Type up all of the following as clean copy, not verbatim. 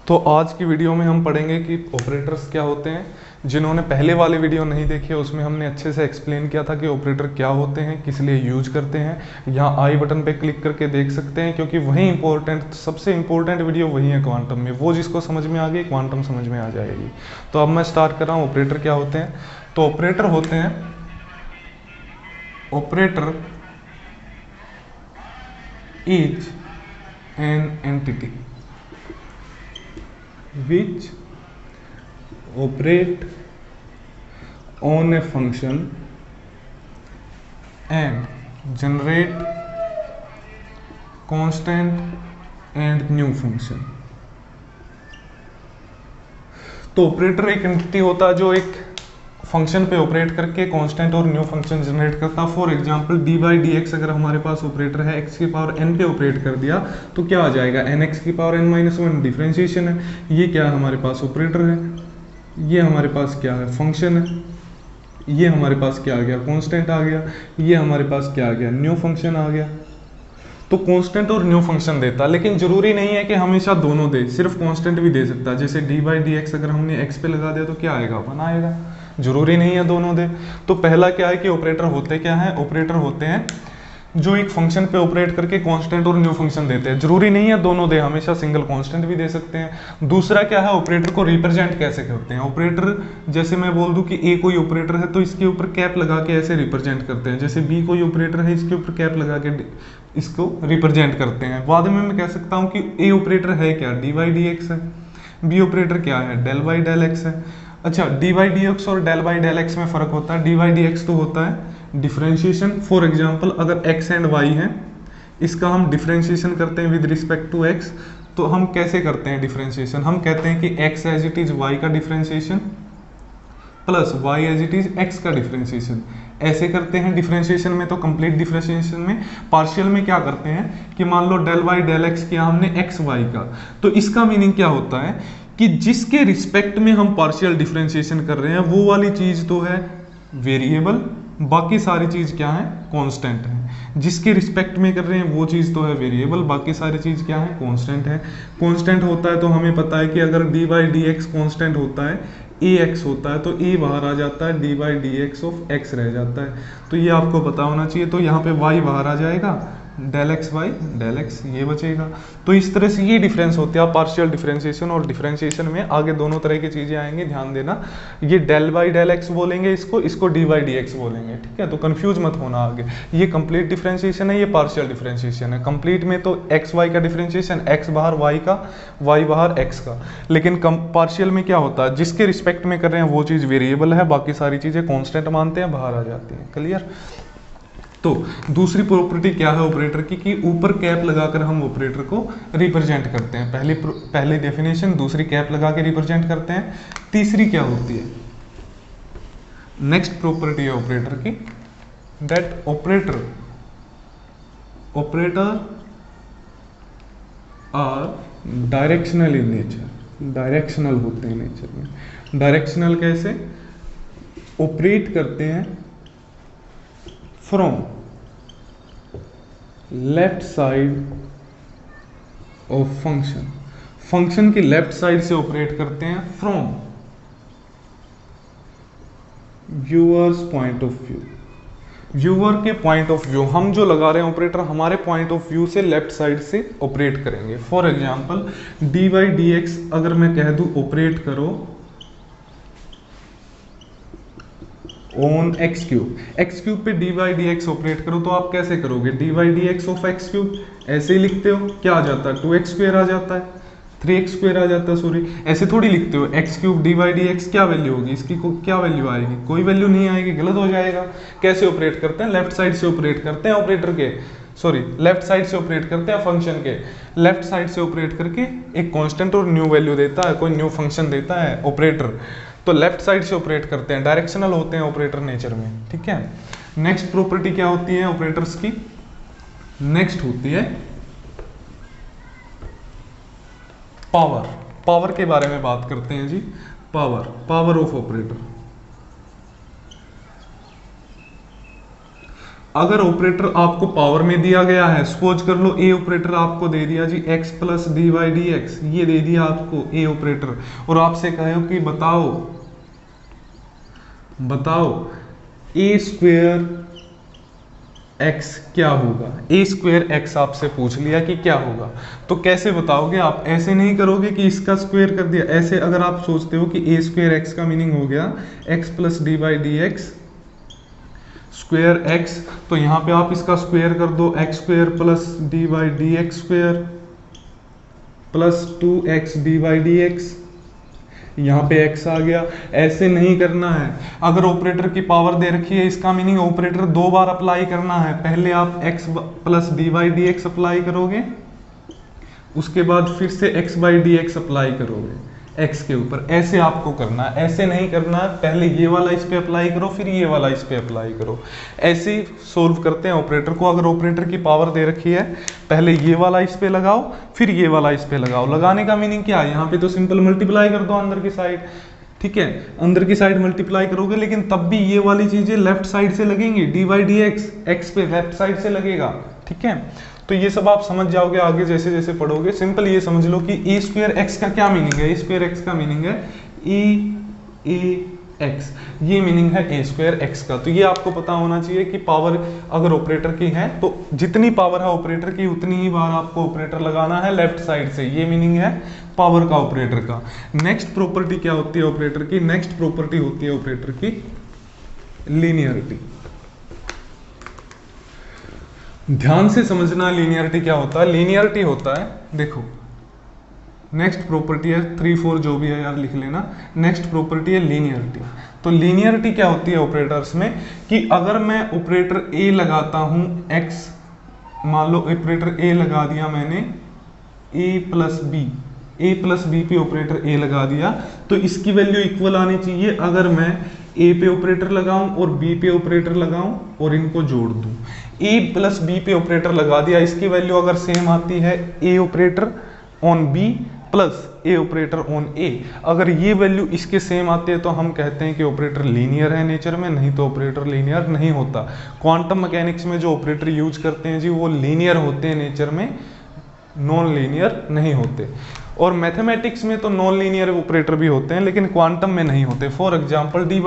तो आज की वीडियो में हम पढ़ेंगे कि ऑपरेटर्स क्या होते हैं। जिन्होंने पहले वाले वीडियो नहीं देखी उसमें हमने अच्छे से एक्सप्लेन किया था कि ऑपरेटर क्या होते हैं, किस लिए यूज करते हैं। यहाँ आई बटन पे क्लिक करके देख सकते हैं, क्योंकि वही इंपॉर्टेंट, सबसे इंपॉर्टेंट वीडियो वही है क्वांटम में। वो जिसको समझ में आ गई क्वांटम समझ में आ जाएगी। तो अब मैं स्टार्ट कर रहा हूँ। ऑपरेटर क्या होते हैं? तो ऑपरेटर होते हैं, operator is an entity which operate on a function and generate constant and new function। तो ऑपरेटर एक एंटिटी होता है जो एक फंक्शन पे ऑपरेट करके कांस्टेंट और न्यू फंक्शन जनरेट करता है। For example d by d x अगर हमारे पास ऑपरेटर है, एक्स की पावर एन पे ऑपरेट कर दिया तो क्या आ जाएगा? एन एक्स की power n minus one differentiation है। ये क्या है? हमारे पास ऑपरेटर है। ये हमारे पास क्या है? फंक्शन है। ये हमारे पास क्या आ गया? कांस्टेंट आ गया। ये हमारे पास क्या आ गया? न्यू फंक्शन आ गया। तो कांस्टेंट और न्यू फंक्शन देता है, लेकिन जरूरी नहीं है कि हमेशा दोनों दे, सिर्फ कांस्टेंट भी दे सकता है। जैसे डी बाई डी एक्स अगर हमने एक्स पे लगा दिया तो क्या आएगा? वन आएगा। जरूरी नहीं है दोनों दे। तो पहला क्या है कि ऑपरेटर होते क्या है? ऑपरेटर होते हैं जो एक फंक्शन पे ऑपरेट करके कांस्टेंट और न्यू फंक्शन देते हैं। जरूरी नहीं है दोनों दे, हमेशा सिंगल कांस्टेंट भी दे सकते हैं। दूसरा क्या है? ऑपरेटर को रिप्रेजेंट कैसे करते हैं? ऑपरेटर, जैसे मैं बोल दूं कि ए कोई ऑपरेटर है तो इसके ऊपर कैप लगा के ऐसे रिप्रेजेंट करते हैं। जैसे बी कोई ऑपरेटर है, इसके ऊपर कैप लगा के इसको रिप्रेजेंट करते हैं। बाद में मैं कह सकता हूँ कि ए ऑपरेटर है क्या? डी बाई डी एक्स है। बी ऑपरेटर क्या है? डेल बाई डेल एक्स है। अच्छा, डी बाई डी एक्स और डेल बाई डेल एक्स में फर्क होता है। डी बाई डी एक्स तो होता है डिफरेंशिएशन। फॉर एग्जांपल अगर x एंड y है, इसका हम डिफरेंशिएशन करते हैं विद रिस्पेक्ट टू x। तो हम कैसे करते हैं डिफरेंशिएशन? हम कहते हैं कि x as it is y का differentiation plus y as it is x का डिफरेंशिएशन, ऐसे करते हैं डिफरेंशिएशन में। तो कंप्लीट डिफरेंशिएशन में पार्शियल में क्या करते हैं कि मान लो डेल वाई डेल एक्स किया हमने एक्स वाई का, तो इसका मीनिंग क्या होता है कि जिसके रिस्पेक्ट में हम पार्शियल डिफरेंशिएशन कर रहे हैं वो वाली चीज तो है वेरिएबल, बाकी सारी चीज क्या है? कांस्टेंट है। जिसके रिस्पेक्ट में कर रहे हैं वो चीज तो है वेरिएबल, बाकी सारी चीज क्या है? कांस्टेंट है। कांस्टेंट होता है तो हमें पता है कि अगर D by d x constant होता है, ए एक्स होता है, तो ए बाहर आ जाता है, D by d x of x रह जाता है। तो ये आपको पता होना चाहिए। तो यहाँ पे वाई बाहर आ जाएगा, del x y del x ये बचेगा। तो इस तरह से ये डिफरेंस होते हैं पार्शियल डिफरेंशिएशन और डिफरेंशिएशन में। आगे दोनों तरह की चीजें आएंगी, ध्यान देना। ये डेल बाई डेल एक्स बोलेंगे इसको, इसको डी बाई डी एक्स बोलेंगे, ठीक है? तो कंफ्यूज मत होना आगे। ये कंप्लीट डिफरेंशिएशन है, ये पार्शियल डिफरेंशिएशन है। कंप्लीट में तो एक्स वाई का डिफरेंशिएशन, एक्स बाहर वाई का, वाई बाहर एक्स का। लेकिन पार्शियल में क्या होता है? जिसके रिस्पेक्ट में कर रहे हैं वो चीज वेरिएबल है, बाकी सारी चीजें कॉन्स्टेंट मानते हैं, बाहर आ जाती है। क्लियर? तो दूसरी प्रॉपर्टी क्या है ऑपरेटर की कि ऊपर कैप लगाकर हम ऑपरेटर को रिप्रेजेंट करते हैं। पहली डेफिनेशन, दूसरी कैप लगा के रिप्रेजेंट करते हैं। तीसरी क्या होती है? नेक्स्ट प्रॉपर्टी है ऑपरेटर की, that operator are directional in nature. Directional होते हैं नेचर में। डायरेक्शनल कैसे? ऑपरेट करते हैं from left side of function. Function की लेफ्ट साइड से ऑपरेट करते हैं from viewers point of view. Viewer के पॉइंट ऑफ व्यू, हम जो लगा रहे हैं ऑपरेटर हमारे पॉइंट ऑफ व्यू से लेफ्ट साइड से ऑपरेट करेंगे। For example d by d x अगर मैं कह दूं ऑपरेट करो on x cube, x cube पे d by d x operate करो, तो आप कैसे करोगे? D by d x of x cube ऐसे ही लिखते हो, क्या आ जाता है? 2x स्क्वायर आ जाता है, 3x स्क्वायर आ जाता है, सॉरी ऐसे थोड़ी लिखते हो। X cube D by d x क्या वैल्यू होगी इसकी? क्या वैल्यू आएगी? कोई वैल्यू नहीं आएगी, गलत हो जाएगा। कैसे ऑपरेट करते हैं? लेफ्ट साइड से ऑपरेट करते हैं ऑपरेटर के, सॉरी लेफ्ट साइड से ऑपरेट करते हैं फंक्शन के। लेफ्ट साइड से ऑपरेट करके एक कांस्टेंट और न्यू वैल्यू देता है, कोई न्यू फंक्शन देता है ऑपरेटर, तो लेफ्ट साइड से ऑपरेट करते हैं। डायरेक्शनल होते हैं ऑपरेटर नेचर में, ठीक है? नेक्स्ट प्रॉपर्टी क्या होती है ऑपरेटर्स की? नेक्स्ट होती है पावर। पावर के बारे में बात करते हैं जी। Power of operator. अगर ऑपरेटर आपको पावर में दिया गया है, सपोज कर लो ए ऑपरेटर आपको दे दिया जी x plus d y d x, ये दे दिया आपको ए ऑपरेटर, और आपसे कहे कि बताओ ए स्क्वेयर x क्या होगा। ए स्क्वेयर x आपसे पूछ लिया कि क्या होगा, तो कैसे बताओगे आप? ऐसे नहीं करोगे कि इसका स्क्वायर कर दिया। ऐसे अगर आप सोचते हो कि ए स्क्वेयर x का मीनिंग हो गया x plus D by d x square x, तो यहाँ पे आप इसका स्क्वायर कर दो, x square plus D by d x square plus 2x D by d x, यहाँ पे x आ गया। ऐसे नहीं करना है। अगर ऑपरेटर की पावर दे रखी है, इसका मीनिंग ऑपरेटर 2 बार अप्लाई करना है। पहले आप x plus D by d x apply करोगे, उसके बाद फिर से x by d x apply करोगे x के ऊपर। ऐसे आपको करना है, ऐसे नहीं करना है। पहले ये वाला इस पे अप्लाई करो, फिर ये वाला इस पे अप्लाई करो। ऐसे ही सोल्व करते हैं ऑपरेटर को। अगर ऑपरेटर की पावर दे रखी है, पहले ये वाला इस पे लगाओ, फिर ये वाला इस पे लगाओ। लगाने का मीनिंग क्या है? यहाँ पे तो सिंपल मल्टीप्लाई कर दो अंदर की साइड, ठीक है, अंदर की साइड मल्टीप्लाई करोगे, लेकिन तब भी ये वाली चीजें लेफ्ट साइड से लगेंगी। D by d x x पे लेफ्ट साइड से लगेगा, ठीक है। तो ये सब आप समझ जाओगे आगे जैसे जैसे पढ़ोगे। सिंपल ये समझ लो कि ए स्क्वायर एक्स का क्या मीनिंग है। ए स्क्वायर एक्स का मीनिंग है ए एक्स, ये मीनिंग है ए स्क्वायर एक्स का। तो ये आपको पता होना चाहिए कि पावर अगर ऑपरेटर की है तो जितनी पावर है ऑपरेटर की उतनी ही बार आपको ऑपरेटर लगाना है लेफ्ट साइड से। ये मीनिंग है पावर का ऑपरेटर का। नेक्स्ट प्रॉपर्टी क्या होती है ऑपरेटर की? नेक्स्ट प्रॉपर्टी होती है ऑपरेटर की लीनियरिटी। ध्यान से समझना लीनियरिटी क्या होता है। लीनियरिटी होता है, देखो नेक्स्ट प्रॉपर्टी है 3 4 जो भी है यार लिख लेना। नेक्स्ट प्रॉपर्टी है लीनियरिटी। तो लीनियरिटी क्या होती है ऑपरेटर्स में कि अगर मैं ऑपरेटर ए लगाता हूं x, मान लो ऑपरेटर ए लगा दिया मैंने a प्लस बी पे ऑपरेटर ए लगा दिया, तो इसकी वैल्यू इक्वल आनी चाहिए। अगर मैं ए पे ऑपरेटर लगाऊं और बी पे ऑपरेटर लगाऊं और इनको जोड़ दूं, ए प्लस बी पे ऑपरेटर लगा दिया, इसकी वैल्यू अगर सेम आती है a operator on b plus a operator on a, अगर ये वैल्यू इसके सेम आती है तो हम कहते हैं कि ऑपरेटर लीनियर है नेचर में, नहीं तो ऑपरेटर लीनियर नहीं होता। क्वांटम मैकेनिक्स में जो ऑपरेटर यूज करते हैं जी वो लीनियर होते हैं नेचर में, नॉन लीनियर नहीं होते। और मैथमेटिक्स में तो नॉन लीनियर ऑपरेटर भी होते हैं लेकिन क्वांटम में नहीं होते। For example d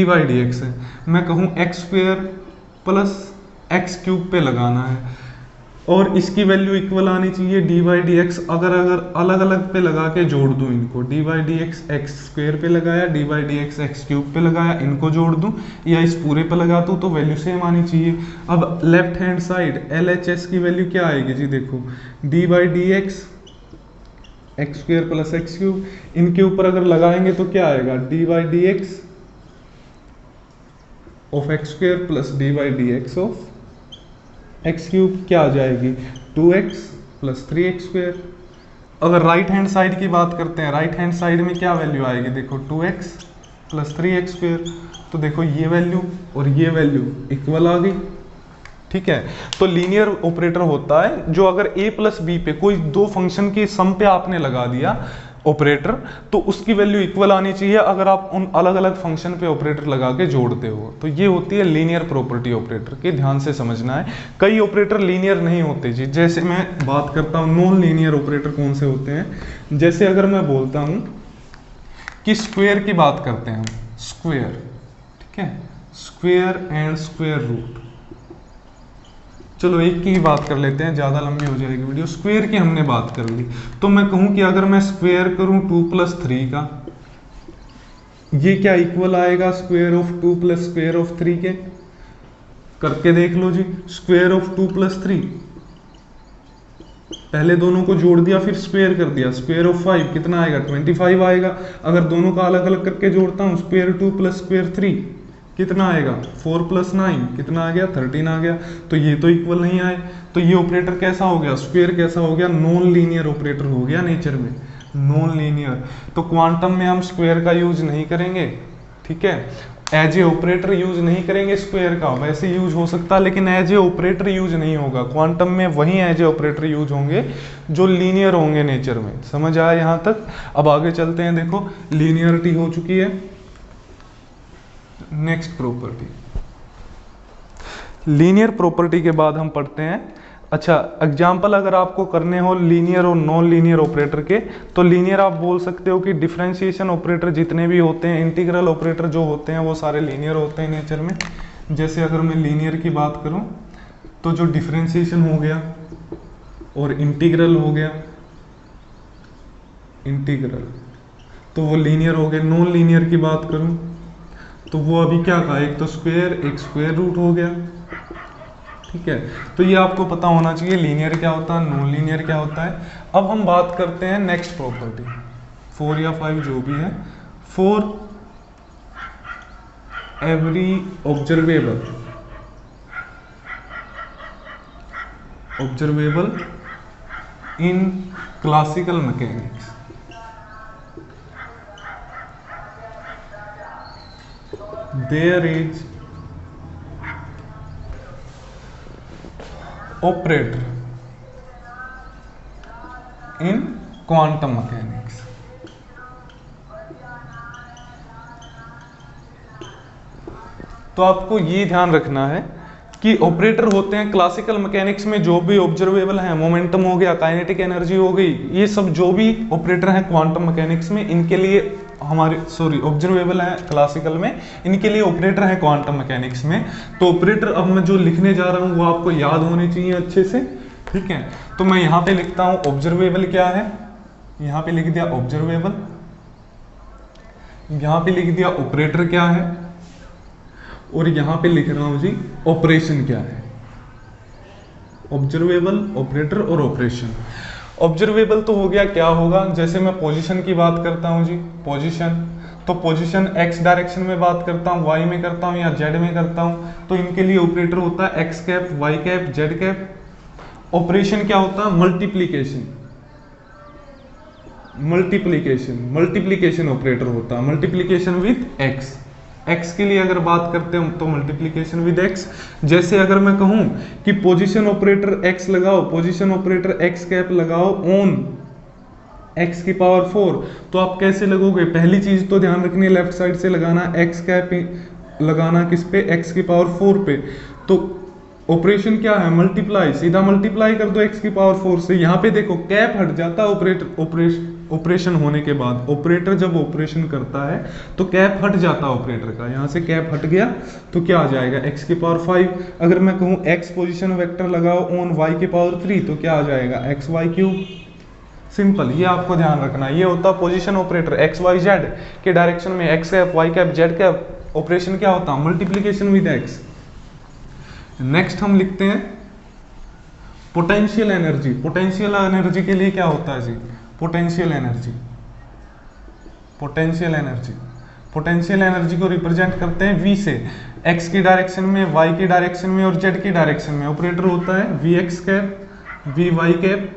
by d x है, मैं कहूँ x square plus x cube पे लगाना है और इसकी वैल्यू इक्वल आनी चाहिए डी बाई डी एक्स। अगर अलग अलग पे लगा के जोड़ दूं इनको, D by d x x square पे लगाया, D by d x x cube पे लगाया, इनको जोड़ दूं या इस पूरे पे लगा दूं तो वैल्यू सेम आनी चाहिए। अब लेफ्ट हैंड साइड LHS की वैल्यू क्या आएगी जी? देखो D by d x x square plus x cube, इनके ऊपर अगर लगाएंगे तो क्या आएगा? D by d x of x square plus D by d x of x cube, क्या आ जाएगी? 2x plus 3x square. अगर राइट हैंड साइड की बात करते हैं, राइट हैंड साइड में क्या वैल्यू आएगी? देखो 2x प्लस 3x स्क्वेयर। तो देखो ये वैल्यू और ये वैल्यू इक्वल आ गई, ठीक है। तो लीनियर ऑपरेटर होता है जो अगर a प्लस बी पे कोई दो फंक्शन के सम पे आपने लगा दिया ऑपरेटर तो उसकी वैल्यू इक्वल आनी चाहिए अगर आप उन अलग अलग फंक्शन पे ऑपरेटर लगा के जोड़ते हो। तो ये होती है लीनियर प्रॉपर्टी ऑपरेटर की, ध्यान से समझना है। कई ऑपरेटर लीनियर नहीं होते जी, जैसे मैं बात करता हूँ नॉन लीनियर ऑपरेटर कौन से होते हैं। जैसे अगर मैं बोलता हूँ कि स्क्वेयर की बात करते हैं हम, स्क्वेयर, ठीक है, स्क्वेयर एंड स्क्वेयर रूट। चलो एक की ही बात कर लेते हैं, ज़्यादा लंबी हो जाएगी वीडियो। स्क्वेयर की हमने बात कर ली, तो मैं कहूँ कि अगर मैं स्क्वेयर करूँ 2 प्लस 3 का, ये क्या इक्वल आएगा square of 2 plus square of 3 के? करके देख लो जी। स्क्वेयर ऑफ 2 प्लस 3, पहले दोनों को जोड़ दिया फिर स्क्वेयर कर दिया। स्क्वेयर ऑफ 5 कितना आएगा? 25 आएगा। अगर दोनों का अलग अलग करके जोड़ता हूँ, स्क्वेयर 2 प्लस स्क्वेयर 3 कितना आएगा? 4 प्लस 9 कितना आ गया? 13 आ गया। तो ये तो इक्वल नहीं आए, तो ये ऑपरेटर कैसा हो गया? स्क्वेयर कैसा हो गया? नॉन लीनियर ऑपरेटर हो गया नेचर में, नॉन लीनियर। तो क्वांटम में हम स्क्वेयर का यूज नहीं करेंगे, ठीक है, एज ए ऑपरेटर यूज नहीं करेंगे स्क्वेयर का। वैसे यूज हो सकता है लेकिन एज ए ऑपरेटर यूज नहीं होगा। क्वांटम में वही एज ए ऑपरेटर यूज होंगे जो लीनियर होंगे नेचर में। समझ आया यहाँ तक? अब आगे चलते हैं। देखो लीनियरिटी हो चुकी है। नेक्स्ट प्रॉपर्टी, लीनियर प्रॉपर्टी के बाद हम पढ़ते हैं, अच्छा एग्जाम्पल अगर आपको करने हो लीनियर और नॉन लीनियर ऑपरेटर के, तो लीनियर आप बोल सकते हो कि डिफरेंशिएशन ऑपरेटर जितने भी होते हैं, इंटीग्रल ऑपरेटर जो होते हैं वो सारे लीनियर होते हैं नेचर में। जैसे अगर मैं लीनियर की बात करूं तो जो डिफरेंशिएशन हो गया और इंटीग्रल हो गया, इंटीग्रल तो वो लीनियर हो गए। नॉन लीनियर की बात करूं तो वो अभी क्या कहा, एक तो स्क्वायर एक स्क्वायर रूट हो गया, ठीक है। तो ये आपको पता होना चाहिए लीनियर क्या होता है, नॉन लीनियर क्या होता है। अब हम बात करते हैं नेक्स्ट प्रॉपर्टी, 4 या 5 जो भी है, for every observable in classical mechanics, there is operator in quantum mechanics. तो आपको ये ध्यान रखना है कि ऑपरेटर होते हैं क्लासिकल मैकेनिक्स में जो भी ऑब्जर्वेबल है, मोमेंटम हो गया, काइनेटिक एनर्जी हो गई, ये सब जो भी ऑपरेटर हैं क्वांटम मैकेनिक्स में, इनके लिए ऑब्जर्वेबल है क्लासिकल में, इनके लिए ऑपरेटर है क्वांटम मैकेनिक्स में। तो ऑपरेटर अब मैं जो लिखने जा रहा हूं वो आपको याद होने चाहिए अच्छे से, ठीक है। तो मैं यहां पे लिखता हूं ऑब्जर्वेबल क्या है, यहां पे लिख दिया ऑब्जर्वेबल, यहां पे लिख दिया ऑपरेटर क्या है, और यहां पे लिख रहा हूं जी ऑपरेशन क्या है। ऑब्जर्वेबल, ऑपरेटर और ऑपरेशन। ऑब्जर्वेबल तो हो गया, क्या होगा, जैसे मैं पोजीशन की बात करता हूं जी, पोजीशन, तो पोजीशन एक्स डायरेक्शन में बात करता हूं, वाई में करता हूं या जेड में करता हूं, तो इनके लिए ऑपरेटर होता है x cap, y cap, z cap. Operation क्या होता है, मल्टीप्लीकेशन, मल्टीप्लीकेशन ऑपरेटर होता है, मल्टीप्लीकेशन विद एक्स। एक्स के लिए अगर बात करते हैं तो मल्टीप्लीकेशन विद एक्स। जैसे अगर मैं कहूं कि पोजीशन ऑपरेटर एक्स लगाओ, पोजीशन ऑपरेटर एक्स कैप लगाओ ऑन एक्स की पावर 4, तो आप कैसे लगोगे, पहली चीज तो ध्यान रखनी है लेफ्ट साइड से लगाना, एक्स कैप लगाना किस पे, एक्स की पावर 4 पे। तो ऑपरेशन क्या है, मल्टीप्लाई, सीधा मल्टीप्लाई कर दो एक्स की पावर 4 से। यहाँ पे देखो कैप हट जाता है ऑपरेशन होने के बाद, ऑपरेटर जब ऑपरेशन करता है तो कैप हट जाता है ऑपरेटर का, यहाँ से कैप हट गया तो क्या आ जाएगा, एक्स की पावर 5। अगर मैं कहूँ एक्स पोजीशन वेक्टर लगाओ ऑन वाई की पावर 3, तो क्या आ जाएगा, एक्स वाई क्यूब। सिंपल, ये आपको ध्यान रखना, ये होता है position operator x y z के डायरेक्शन में, x cap, y cap, z cap. Operation क्या होता है, मल्टीप्लीकेशन विद एक्स। नेक्स्ट हम लिखते हैं पोटेंशियल एनर्जी। पोटेंशियल एनर्जी के लिए क्या होता है जी, potential energy, potential energy, potential energy को रिप्रेजेंट करते हैं V से, x की डायरेक्शन में, y की डायरेक्शन में और z की डायरेक्शन में। ऑपरेटर होता है Vx कैप, Vy कैप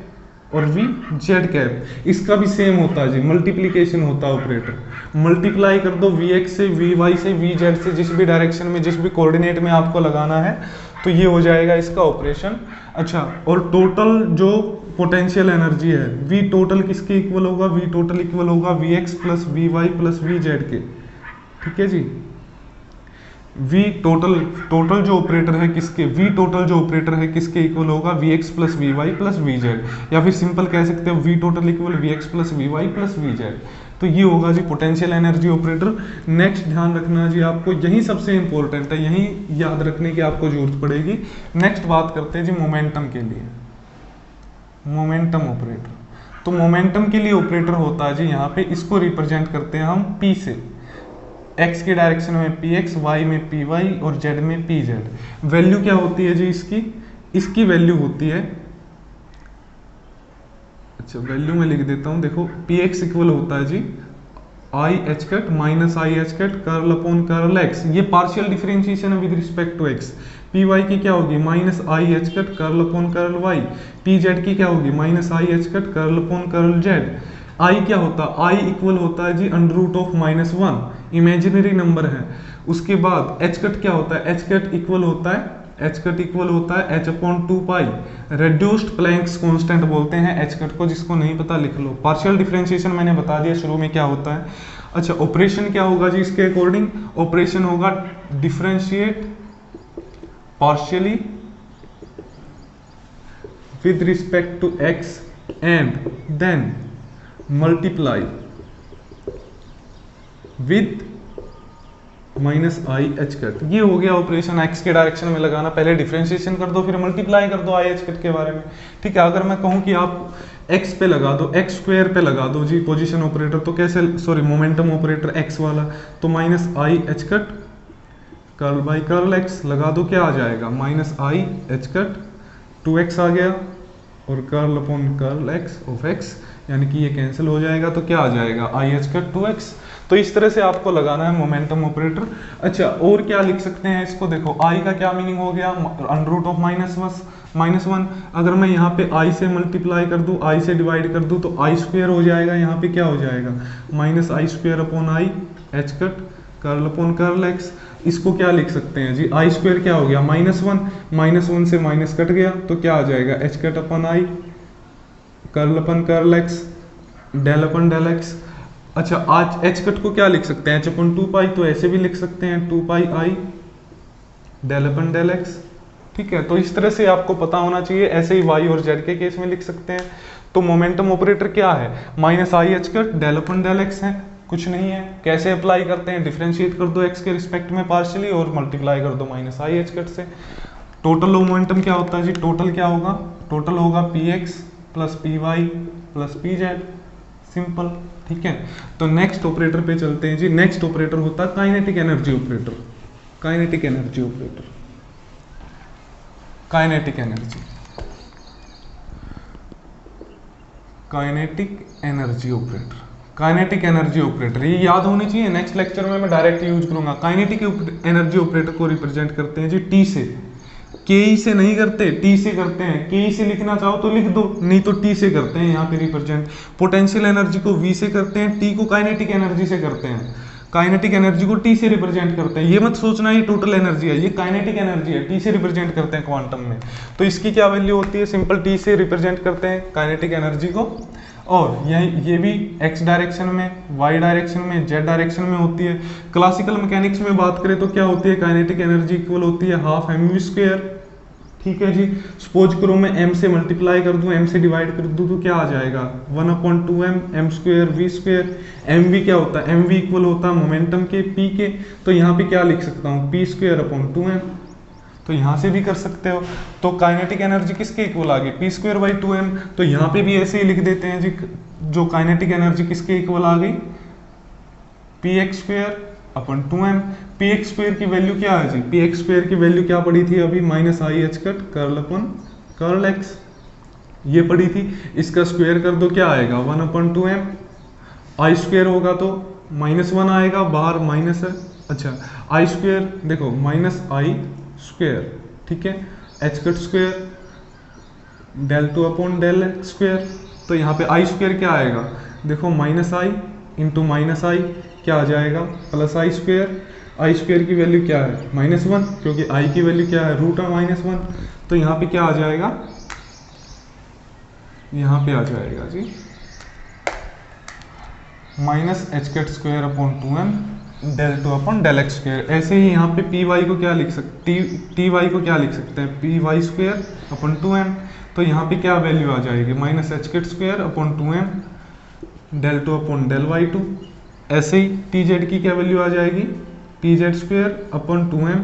और Vz कैप। इसका भी सेम होता है जी, मल्टीप्लीकेशन होता है ऑपरेटर, मल्टीप्लाई कर दो Vx से, Vy से, Vz से, जिस भी डायरेक्शन में, जिस भी कोऑर्डिनेट में आपको लगाना है, तो ये हो जाएगा इसका ऑपरेशन। अच्छा, और टोटल जो पोटेंशियल एनर्जी है, V टोटल किसके इक्वल होगा, V टोटल इक्वल होगा Vx plus Vy plus Vz के, ठीक है जी। V टोटल जो ऑपरेटर है किसके, V टोटल जो ऑपरेटर है किसके इक्वल होगा, Vx plus Vy plus Vz, या फिर सिंपल कह सकते हो V total equal Vx plus Vy plus Vz। तो ये होगा जी पोटेंशियल एनर्जी ऑपरेटर। नेक्स्ट ध्यान रखना जी, आपको यही सबसे इंपॉर्टेंट है, यही याद रखने की आपको जरूरत पड़ेगी। नेक्स्ट बात करते हैं जी मोमेंटम के लिए, मोमेंटम ऑपरेटर। तो मोमेंटम के लिए ऑपरेटर होता है जी यहाँ पे, इसको रिप्रेजेंट करते हैं हम P से, x की डायरेक्शन में Px, y में Py और z में Pz। वैल्यू क्या होती है जी इसकी वैल्यू होती है, अच्छा वैल्यू मैं लिख देता हूँ, देखो Px इक्वल होता है जी i h cut minus i h cut curl upon curl x, ये पार्शियल डिफरेंशिएशन है with respect to x। Py की क्या होगी, minus i h cut curl upon curl y। Pz की क्या होगी, minus i h cut curl upon curl z। i क्या होता है, i इक्वल होता है जी under root of -1, imaginary number है। उसके बाद h कट क्या होता है, h कट इक्वल होता है h अपॉन 2 पाई, रेड्यूस्ड प्लैंक्स कांस्टेंट बोलते हैं h कट को, जिसको नहीं पता लिख लो। पार्शियल डिफरेंशिएशन मैंने बता दिया शुरू में क्या होता है। अच्छा, ऑपरेशन क्या होगा जी इसके अकॉर्डिंग, ऑपरेशन होगा differentiate partially with respect to x and then multiply with minus i h cut. ये हो गया ऑपरेशन एक्स के डायरेक्शन में लगाना। पहले डिफरेंशिएशन कर दो फिर मल्टीप्लाई कर दो आई एच कट के बारे में, ठीक है। अगर मैं कहूँ कि आप एक्स पे लगा दो, एक्स स्क्वायर पे लगा दो जी पोजीशन ऑपरेटर, तो कैसे, सॉरी मोमेंटम ऑपरेटर एक्स वाला, तो minus i h cut curl by curl x लगा दो, क्या आ जाएगा minus i h cut 2x आ गया और curl upon curl x of x, यानी कि ये कैंसिल हो जाएगा, तो क्या आ जाएगा आई एच कट 2x। तो इस तरह से आपको लगाना है मोमेंटम ऑपरेटर। अच्छा और क्या लिख सकते हैं इसको, देखो i का क्या मीनिंग हो गया, अंडर रूट ऑफ -1। अगर मैं यहाँ पे i से मल्टीप्लाई कर दूँ, i से डिवाइड कर दूँ, तो i स्क्वायर हो जाएगा, यहाँ पे क्या हो जाएगा minus i square upon I h cut curl upon curl x. इसको क्या लिख सकते हैं जी, आई स्क्वायर क्या हो गया -1 से माइनस कट गया, तो क्या आ जाएगा h cut upon i curl upon curl x del upon del x. अच्छा आज एच कट को क्या लिख सकते हैं, एच अपन 2 पाई, तो ऐसे भी लिख सकते हैं 2 पाई आई डेल अपन डेल एक्स, ठीक है। तो इस तरह से आपको पता होना चाहिए। ऐसे ही वाई और जेड के केस में लिख सकते हैं। तो मोमेंटम ऑपरेटर क्या है, minus i h cut del upon del x है, कुछ नहीं है। कैसे अप्लाई करते हैं, डिफरेंशिएट कर दो एक्स के रिस्पेक्ट में पार्शियली और मल्टीप्लाई कर दो माइनस आई एच कट से। टोटल मोमेंटम क्या होता है जी, टोटल क्या होगा, टोटल होगा p x plus p y plus p z, simple, ठीक है। तो नेक्स्ट ऑपरेटर पे चलते हैं जी। नेक्स्ट ऑपरेटर होता है kinetic energy operator. Kinetic energy operator, kinetic energy, kinetic energy operator, kinetic energy operator, ये याद होनी चाहिए। नेक्स्ट लेक्चर में मैं डायरेक्ट यूज करूंगा। काइनेटिक एनर्जी ऑपरेटर को रिप्रेजेंट करते हैं जी टी से, के ई से नहीं करते, टी से करते हैं। के ई से लिखना चाहो तो लिख दो, नहीं तो टी से करते हैं यहाँ पे रिप्रेजेंट। पोटेंशियल एनर्जी को वी से करते हैं, टी को काइनेटिक एनर्जी से करते हैं। काइनेटिक एनर्जी को टी से रिप्रेजेंट करते हैं। ये मत सोचना ये टोटल एनर्जी है, ये काइनेटिक एनर्जी है, टी से रिप्रेजेंट करते हैं क्वांटम में। तो इसकी क्या वैल्यू होती है, सिंपल टी से रिप्रेजेंट करते हैं काइनेटिक एनर्जी को। और ये भी एक्स डायरेक्शन में, वाई डायरेक्शन में, जेड डायरेक्शन में होती है। क्लासिकल मैकेनिक्स में बात करें तो क्या होती है, काइनेटिक एनर्जी इक्वल होती है हाफ एम वी स्क्वायर, ठीक है जी। सपोज करो मैं m से मल्टीप्लाई कर दूं, m से डिवाइड कर दूं, तो क्या आ जाएगा 1/2m m square v square. M v क्या होता है, एम वी इक्वल होता है मोमेंटम के p के, तो यहाँ पे क्या लिख सकता हूँ p स्क्वायर अपॉन 2m, तो यहाँ से भी कर सकते हो। तो काइनेटिक एनर्जी किसके इक्वल आ गई, p स्क्वायर बाई 2m। तो यहाँ पे भी ऐसे ही लिख देते हैं जी, जो काइनेटिक एनर्जी किसके इक्वल आ गई, px square upon 2m। P x square की वैल्यू क्या है जी, पी एक्स स्क्वायर की वैल्यू क्या पड़ी थी अभी, minus i h cut curl upon curl x, ये पड़ी थी। इसका स्क्वायर कर दो, क्या आएगा 1/2m। आई स्क्वायर होगा तो -1 आएगा, बाहर माइनस है। अच्छा आई स्क्वायर देखो माइनस आई स्क्वायर, ठीक है, h cut square del 2 upon del x square. तो यहाँ पे आई स्क्वायर क्या आएगा, देखो minus i into minus i क्या आ जाएगा plus i square. I square की वैल्यू क्या है -1, क्योंकि आई की वैल्यू क्या है रूट ऑफ -1। तो यहाँ पे क्या आ जाएगा, यहाँ पे आ जाएगा जी minus h cut square upon 2m del 2 upon del x square. ऐसे ही यहाँ पे पी वाई को क्या लिख सकते, टी वाई को क्या लिख सकते हैं, P Y square upon 2m। तो यहाँ पे क्या वैल्यू आ जाएगी, minus h cut square upon 2m del 2 upon del y 2। ऐसे ही टी जेड की क्या वैल्यू आ जाएगी, T Z square upon 2m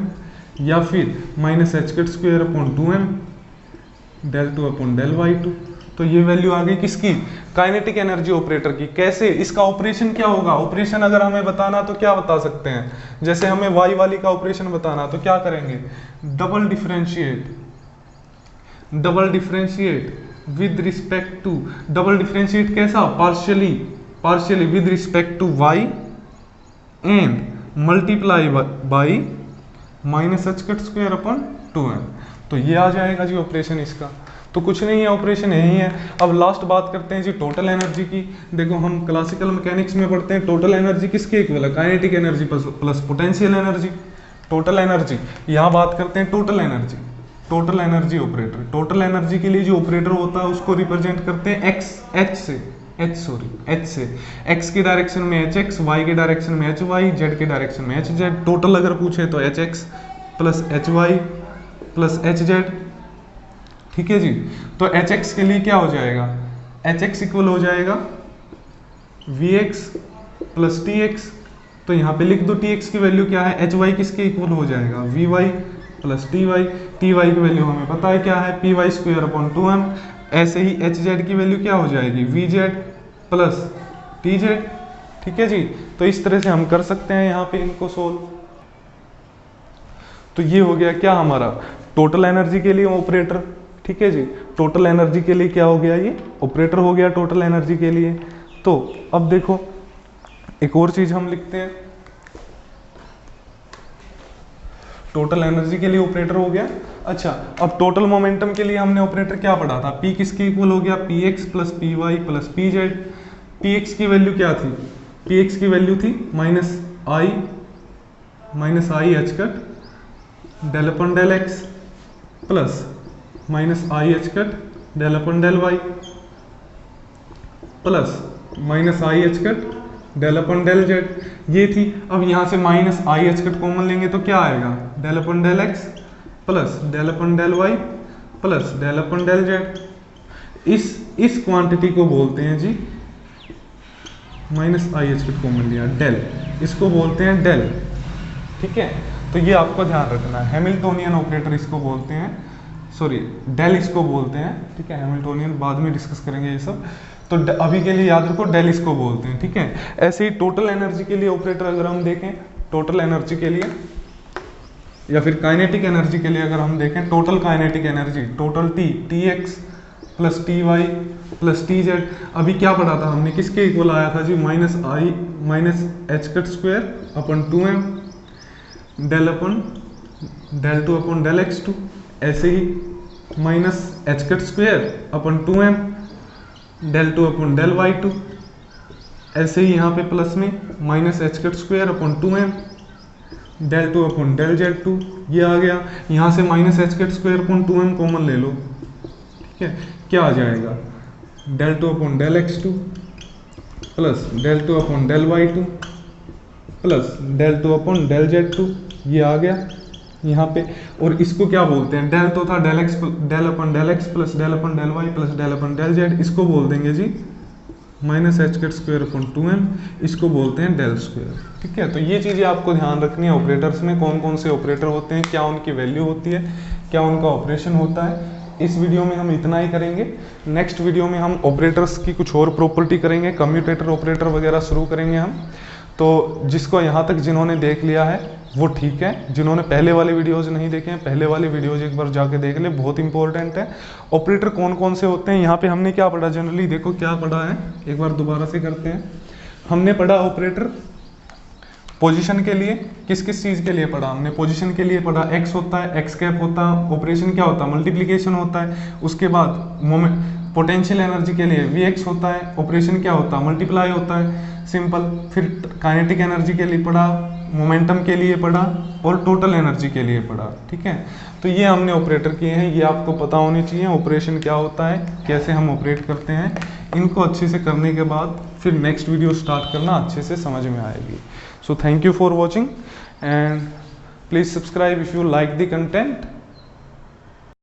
या फिर minus h cut square upon 2m del 2 upon del y 2। तो ये वैल्यू आ गई किसकी, काइनेटिक एनर्जी ऑपरेटर की। कैसे, इसका ऑपरेशन क्या होगा, ऑपरेशन अगर हमें बताना तो क्या बता सकते हैं, जैसे हमें वाई वाली का ऑपरेशन बताना तो क्या करेंगे, double differentiate, double differentiate with respect to, double differentiate कैसा, partially, partially with respect to y and multiply by minus h cut square upon 2m। तो ये आ जाएगा जी ऑपरेशन इसका। तो कुछ नहीं है, ऑपरेशन यही है। अब लास्ट बात करते हैं जी टोटल एनर्जी की। देखो हम क्लासिकल मैकेनिक्स में पढ़ते हैं टोटल एनर्जी किसके इक्वल है, kinetic energy plus potential energy. Total energy, यहाँ बात करते हैं total energy, total energy operator. Total energy के लिए जो ऑपरेटर होता है उसको रिप्रेजेंट करते हैं एच से, एक्स की डायरेक्शन में एच एक्स, वाई के डायरेक्शन में एच वाई, जेड के डायरेक्शन में एच जेड। टोटल अगर पूछे तो h x plus h y plus h z, ठीक है जी। तो एच एक्स के लिए क्या हो जाएगा, एच एक्स इक्वल हो जाएगा v x plus t x. तो यहाँ पे लिख दो टी एक्स की वैल्यू क्या है, एच वाई किसके इक्वल हो जाएगा, v y plus T y की वैल्यू हमें पता है क्या है, P Y square upon 2m। ऐसे ही एच जेड की वैल्यू क्या हो जाएगी, V Z plus T Z, ठीक है जी। तो इस तरह से हम कर सकते हैं यहाँ पे इनको सोल्व। तो ये हो गया क्या हमारा टोटल एनर्जी के लिए ऑपरेटर, ठीक है जी। टोटल एनर्जी के लिए क्या हो गया, ये ऑपरेटर हो गया टोटल एनर्जी के लिए। तो अब देखो एक और चीज हम लिखते हैं, टोटल एनर्जी के लिए ऑपरेटर हो गया। अच्छा, अब टोटल मोमेंटम के लिए हमने ऑपरेटर क्या पढ़ा था, P किसके इक्वल हो गया, p x plus p y plus p z. P x की वैल्यू क्या थी, पी एक्स की वैल्यू थी minus i h cut del upon del x plus minus i h cut del upon del y plus minus i h cut del upon del z, ये थी। अब यहाँ से minus i h cut common लेंगे तो क्या आएगा, del upon del x plus del upon del y plus del upon del z. इस क्वांटिटी को बोलते हैं जी, minus i h cut common लिया डेल, इसको बोलते हैं डेल, ठीक है। तो ये आपको ध्यान रखना है, हैमिल्टोनियन ऑपरेटर इसको बोलते हैं, सॉरी डेल इसको बोलते हैं, ठीक है। हैमिल्टोनियन बाद में डिस्कस करेंगे ये सब, तो अभी के लिए याद रखो डेल इसको बोलते हैं, ठीक है। ऐसे ही टोटल एनर्जी के लिए ऑपरेटर अगर हम देखें, टोटल एनर्जी के लिए या फिर काइनेटिक एनर्जी के लिए अगर हम देखें, total kinetic energy, total T x plus T y plus T z. अभी क्या पढ़ा था हमने, किसके इक्वल आया था जी, minus h cut square upon 2m del upon del two upon del x two. ऐसे ही minus h cut square upon 2m del two upon del y two. ऐसे ही यहाँ पे प्लस में minus h cut square upon 2m del two upon del z two, ये आ गया। यहाँ से minus h cut square upon 2m common ले लो, ठीक है। क्या आ जाएगा, del two upon del x two plus del two upon del y two plus del two upon del z two, ये आ गया यहाँ पे। और इसको क्या बोलते हैं, डेल तो था del upon del x plus del upon del y plus del upon del z, इसको बोल देंगे जी minus h cut square upon 2m, इसको बोलते हैं डेल स्क्वायर, ठीक है। तो ये चीज़ें आपको ध्यान रखनी है, ऑपरेटर्स में कौन कौन से ऑपरेटर होते हैं, क्या उनकी वैल्यू होती है, क्या उनका ऑपरेशन होता है। इस वीडियो में हम इतना ही करेंगे। नेक्स्ट वीडियो में हम ऑपरेटर्स की कुछ और प्रॉपर्टी करेंगे, कम्यूटेटर ऑपरेटर वगैरह शुरू करेंगे हम। तो जिसको यहाँ तक जिन्होंने देख लिया है वो ठीक है, जिन्होंने पहले वाले वीडियोज नहीं देखे हैं, पहले वाले वीडियोज एक बार जाके देख ले, बहुत इंपॉर्टेंट है। ऑपरेटर कौन कौन से होते हैं, यहाँ पे हमने क्या पढ़ा, जनरली देखो क्या पढ़ा है, एक बार दोबारा से करते हैं। हमने पढ़ा ऑपरेटर पोजीशन के लिए, किस किस चीज़ के लिए पढ़ा हमने, पोजीशन के लिए पढ़ा, एक्स होता है, एक्स कैप होता है, ऑपरेशन क्या होता है, मल्टीप्लिकेशन होता है। उसके बाद मोमेंट पोटेंशियल एनर्जी के लिए वी एक्स होता है, ऑपरेशन क्या होता है, मल्टीप्लाई होता है, सिंपल। फिर काइनेटिक एनर्जी के लिए पढ़ा, मोमेंटम के लिए पढ़ा और टोटल एनर्जी के लिए पढ़ा, ठीक है। तो ये हमने ऑपरेटर किए हैं, ये आपको पता होनी चाहिए ऑपरेशन क्या होता है, कैसे हम ऑपरेट करते हैं। इनको अच्छे से करने के बाद फिर नेक्स्ट वीडियो स्टार्ट करना अच्छे से समझ में आएगी। So thank you for watching and please subscribe if you like the content.